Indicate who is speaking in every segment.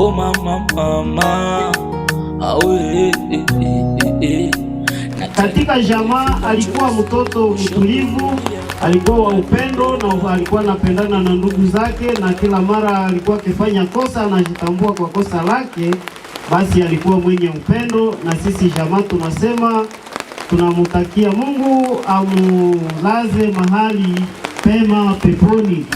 Speaker 1: oh mama mama,
Speaker 2: Katika jamaa alikuwa mtoto mtulivu, alikuwa wa upendo na alikuwa anapendana na ndugu zake, na kila mara alikuwa akifanya kosa anajitambua kwa kosa lake, basi alikuwa mwenye upendo. Na sisi jamaa tunasema tunamutakia Mungu amulaze mahali pema peponi.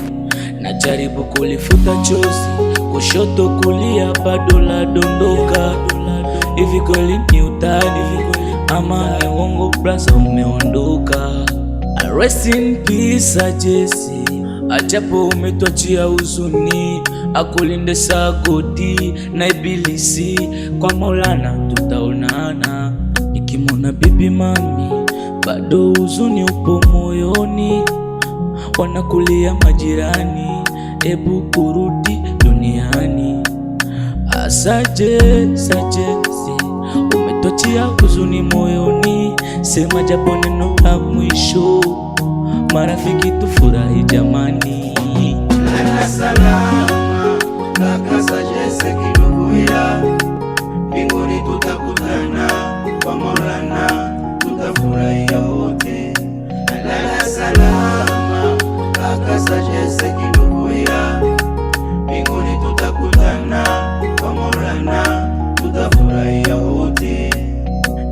Speaker 1: Najaribu kulifuta chozi, kushoto kulia bado la dondoka. Hivi kweli ni utani ama ni uongo brasa umeondoka? Rest in peace Jesse, ajapo umetuachia huzuni, akulinde sagodi na ibilisi, kwa Maulana tutaonana. Nikimwona bibi mami bado huzuni upo moyoni, wanakulia majirani, ebu kurudi duniani. Asaje umetuachia huzuni moyoni, sema japo neno la mwisho, marafiki tufurahi jamani.
Speaker 3: Nenda salama kaka Sajese Kidubuya, mbinguni tutakutana, kwa Maulana tutafurahia wote. Nenda salama kaka Sajese Kidubuya, mbinguni tutakutana, kwa Maulana tutafurahia wote.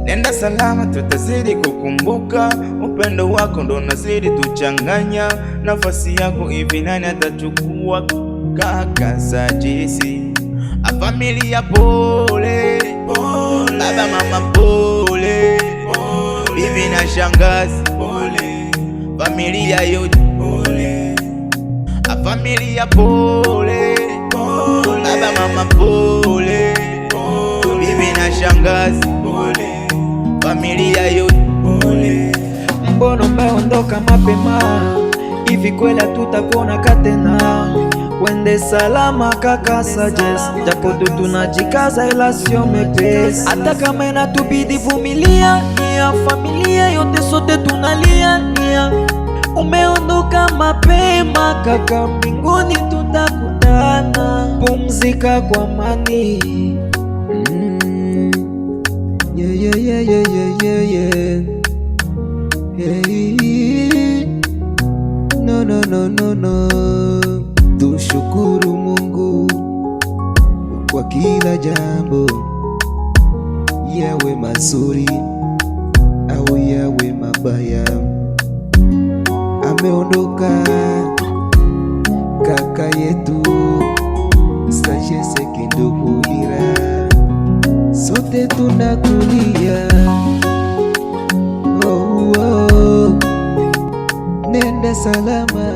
Speaker 3: Nenda salama, tutazidi kukumbuka upendo wako, ndo nazidi tuchanganya. Nafasi yako hivi nani atachukua? Kaka Sajese, familia pole, baba mama pole, bibi na shangazi pole, familia yote pole, familia pole, baba mama pole, bibi na shangazi pole, familia yote pole.
Speaker 4: Mbona umeondoka mapema hivi, kweli tutakuona tena? Wende salama kaka Sajese, japo tu tunajikaza ila sio mepesi. Hata kama inatubidi vumilia, nia familia yote sote tunalia nia. Umeondoka mapema kaka, mbinguni tutakutana, pumzika kwa amani. Hey. No. Tushukuru Mungu kwa kila jambo, yawe mazuri au yawe mabaya. Ameondoka kaka yetu Sajese Kidubuya, sote tunakulia. Oh. Nenda salama.